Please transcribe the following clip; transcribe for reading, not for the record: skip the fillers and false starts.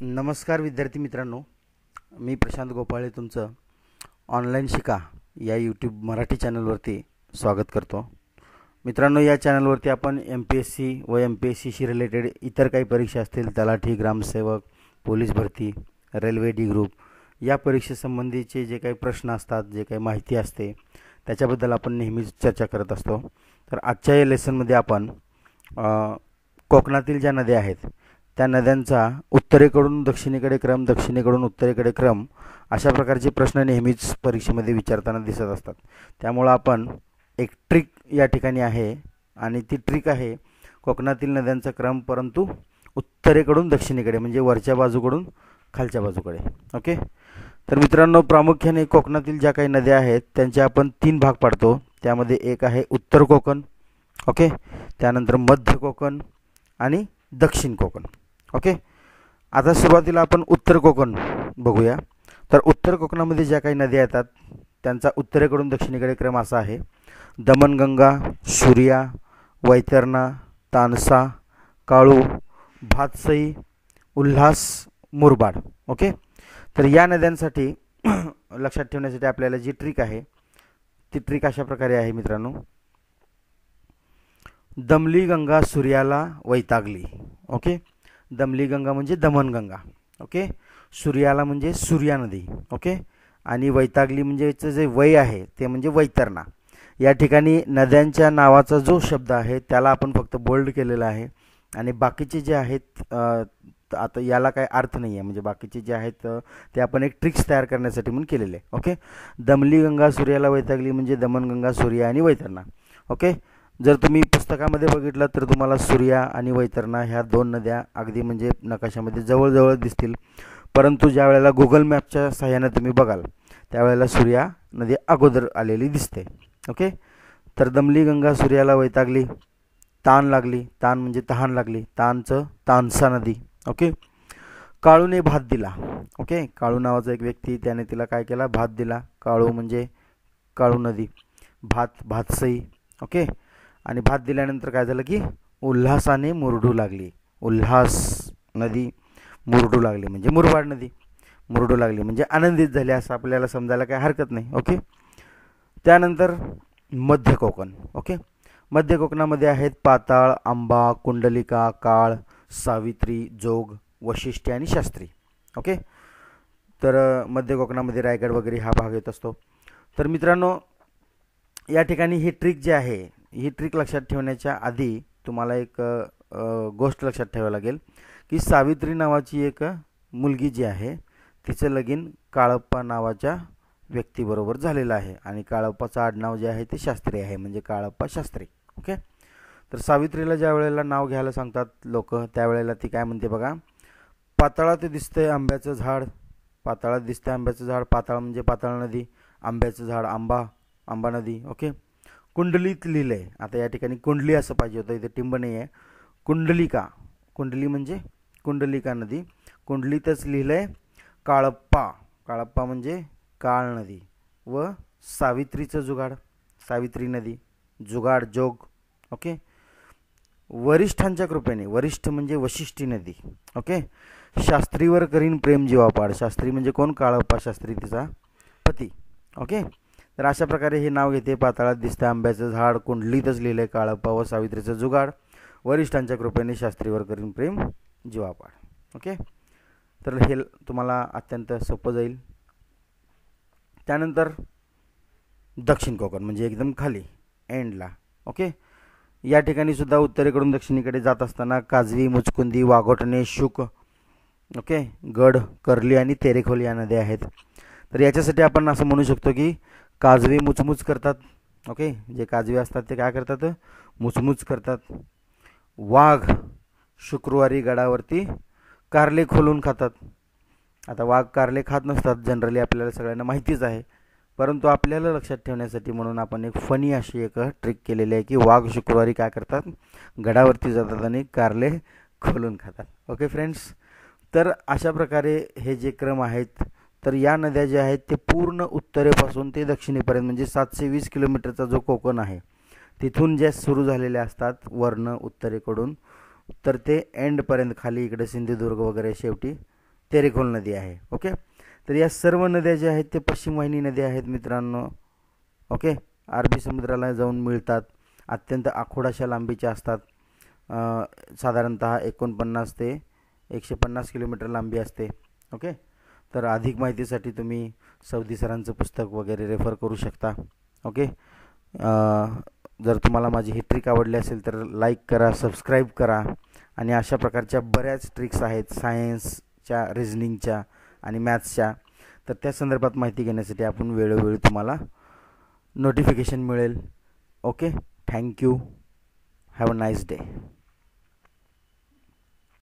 नमस्कार विद्यार्थी मित्रांनो, मी प्रशांत गोपाळे तुमचं ऑनलाईन शिका या यूट्यूब मराठी चॅनलवरती स्वागत करतो. मित्रांनो, या चॅनलवरती आपण MPSC व MPSCशी रिलेटेड इतर काही परीक्षा असतील, तलाठी, ग्रामसेवक, पोलीस भरती, रेल्वे डी ग्रुप या परीक्षेसंबंधीचे जे काही प्रश्न असतात, जे काही माहिती असते त्याच्याबद्दल आपण नेहमीच चर्चा करत असतो. तर आजच्या या लेसनमध्ये आपण कोकणातील ज्या नद्या आहेत त्या नद्यांचा उत्तरेकडून दक्षिणेकडे क्रम, दक्षिणेकडून उत्तरेकडे क्रम अशा प्रकारचे प्रश्न नेहमीच परीक्षेमध्ये विचारताना दिसत असतात. त्यामुळं आपण एक ट्रिक या ठिकाणी आहे आणि ती ट्रिक आहे कोकणातील नद्यांचा क्रम परंतु उत्तरेकडून दक्षिणेकडे, म्हणजे वरच्या बाजूकडून खालच्या बाजूकडे. ओके. तर मित्रांनो, प्रामुख्याने कोकणातील ज्या काही नद्या आहेत त्यांचे आपण 3 भाग पाडतो. त्यामध्ये एक आहे उत्तर कोकण, ओके, त्यानंतर मध्य कोकण आणि दक्षिण कोकण. ओके. आता सुरुवातीला आपण उत्तर कोकण बघूया. तर उत्तर कोकणामध्ये ज्या काही नद्या येतात त्यांचा उत्तरेकडून दक्षिणेकडे क्रम असा आहे: दमणगंगा, सूर्या, वैतरणा, तानसा, काळू, भातसई, उल्हास, मुरबाड. ओके. तर या नद्यांसाठी लक्षात ठेवण्यासाठी आपल्याला जी ट्रिक आहे ती ट्रिक अशा प्रकारे आहे मित्रांनो. दमली गंगा सूर्याला वैतागली. ओके. दमली गंगा म्हणजे दमणगंगा. ओके. सूर्याला म्हणजे सूर्या नदी. ओके. आणि वैतागली म्हणजे जे वै आहे ते म्हणजे वैतरणा. या ठिकाणी नद्यांच्या नावाचा जो शब्द आहे त्याला आपण फक्त बोल्ड केलेला आहे आणि बाकीचे जे आहेत आता याला काय अर्थ नाही आहे, म्हणजे बाकीचे जे आहेत ते आपण एक ट्रिक्स तयार करण्यासाठी म्हणून केलेले आहे. ओके. दमली गंगा सूर्याला वैतागली म्हणजे दमणगंगा, सूर्या आणि वैतरणा. ओके. जर तुम्ही पुस्तकामध्ये बघितलं तर तुम्हाला सूर्या आणि वैतरणा ह्या 2 नद्या अगदी म्हणजे नकाशामध्ये जवळजवळ दिसतील, परंतु ज्या वेळेला गुगल मॅपच्या सहाय्याने तुम्ही बघाल त्यावेळेला सूर्या नदी अगोदर आलेली दिसते. ओके. तर दमली गंगा सूर्याला वैतागली, ताण लागली, ताण म्हणजे तहान लागली, ताणचं तानसा नदी. ओके. काळूने भात दिला. ओके. काळू नावाचा एक व्यक्ती, त्याने तिला काय केला? भात दिला. काळू म्हणजे काळू नदी, भात भातसई. ओके. आणि भात दिल्यानंतर काय झालं की उल्हासाने मुरडू लागली. उल्हास नदी मुरडू लागली म्हणजे मुरबाड नदी मुरडू लागली म्हणजे आनंदित झाली असं आपल्याला समजायला काय हरकत नाही. ओके. त्यानंतर मध्य कोकण. ओके. मध्य कोकणामध्ये आहेत पाताळ, आंबा, कुंडलिका, काळ, सावित्री, जोग, वशिष्ठी आणि शास्त्री. ओके. तर मध्य कोकणामध्ये रायगड वगैरे हा भाग येत असतो. तर मित्रांनो, या ठिकाणी ही ट्रिक जी आहे ही ट्रिक लक्षात ठेवण्याच्या आधी तुम्हाला एक गोष्ट लक्षात ठेवावी लागेल की सावित्री नावाची एक मुलगी जी आहे तिचं लगीन काळप्पा नावाच्या व्यक्तीबरोबर झालेलं आहे आणि काळप्पाचं आडनाव जे आहे ते शास्त्री आहे, म्हणजे काळप्पा शास्त्री. ओके. तर सावित्रीला ज्या वेळेला नाव घ्यायला सांगतात लोक त्यावेळेला ती काय म्हणते बघा: पाताळात दिसतंय आंब्याचं झाड, पाताळात दिसतंय आंब्याचं झाड. पाताळ म्हणजे पाताळ नदी, आंब्याचं झाड आंबा, आंबा नदी. ओके. कुंडलीत लिहिलं आहे. आता या ठिकाणी कुंडली असं पाहिजे होतं, इथे टिंब नाही आहे. कुंडलिका, कुंडली म्हणजे कुंडलिका नदी. कुंडलीतच लिहिलं आहे काळप्पा, काळप्पा म्हणजे काळ नदी व सावित्रीचं जुगाड, सावित्री नदी, जुगाड जोग. ओके. वरिष्ठांच्या कृपेने, वरिष्ठ म्हणजे वशिष्ठी नदी. ओके. शास्त्रीवर करीन प्रेम जीवापाड. शास्त्री म्हणजे कोण? काळप्पा शास्त्री, तिचा पती. ओके. तर अशा प्रकारे हे नाव घेते. पाताळात दिसतं आंब्याचं झाड, कुंडलीतच लिहिलं आहे काळप्पा व सावित्रीचं जुगाड, वरिष्ठांच्या कृपेने शास्त्रीवर करीन प्रेम जीवापाड. ओके. तर हे तुम्हाला अत्यंत सोपं जाईल. त्यानंतर दक्षिण कोकण म्हणजे एकदम खाली एंडला. ओके. या ठिकाणी सुद्धा उत्तरेकडून दक्षिणेकडे जात असताना काजवी, मुचकुंदी, वाघोटणे, शुक, ओके, गड, कर्ली आणि तेरेखोल या नद्या आहेत. तर याच्यासाठी आपण असं म्हणू शकतो की काजवे मुचमुच करतात. ओके. जे काजवे असतात ते काय करतात? मुचमुच करतात. वाघ शुक्रवारी गडावरती कारले खोलून खातात. आता वाघ कारले खात नसतात, जनरली आपल्याला सगळ्यांना माहितीच आहे, परंतु आपल्याला लक्षात ठेवण्यासाठी म्हणून आपण एक फनी अशी एक ट्रिक केलेली आहे की वाघ शुक्रवारी काय करतात? गडावरती जातात आणि कारले खोलून खातात. Okay friends. तर अशा प्रकारे हे जे क्रम आहेत, तर या नद्या ज्या आहेत ते पूर्ण उत्तरेपासून ते दक्षिणेपर्यंत म्हणजे 720 किलोमीटरचा जो कोकण आहे तिथून ज्या सुरू झालेल्या असतात वर्ण उत्तरेकडून, तर ते एंडपर्यंत खाली इकडे सिंधुदुर्ग वगैरे शेवटी तेरेखोल नदी आहे. ओके, तर या सर्व नद्या ज्या आहेत ते पश्चिम वाहिनी नद्या आहेत मित्रांनो. ओके, अरबी समुद्राला जाऊन मिळतात. अत्यंत आखूड अशा लांबीच्या असतात. साधारणतः 49 ते 150 किलोमीटर लांबी असते. ओके, तर अधिक माहितीसाठी तुम्ही सौदी सरांचं पुस्तक वगैरे रेफर करू शकता. ओके, जर तुम्हाला माझी ही ट्रिक आवडली असेल तर लाईक करा, सबस्क्राईब करा. आणि अशा प्रकारच्या बऱ्याच ट्रिक्स आहेत सायन्सच्या, रिझनिंगच्या आणि मॅथ्सच्या. तर त्या संदर्भात माहिती घेण्यासाठी आपण वेळोवेळी तुम्हाला नोटिफिकेशन मिळेल. Okay, thank you. Have a nice day.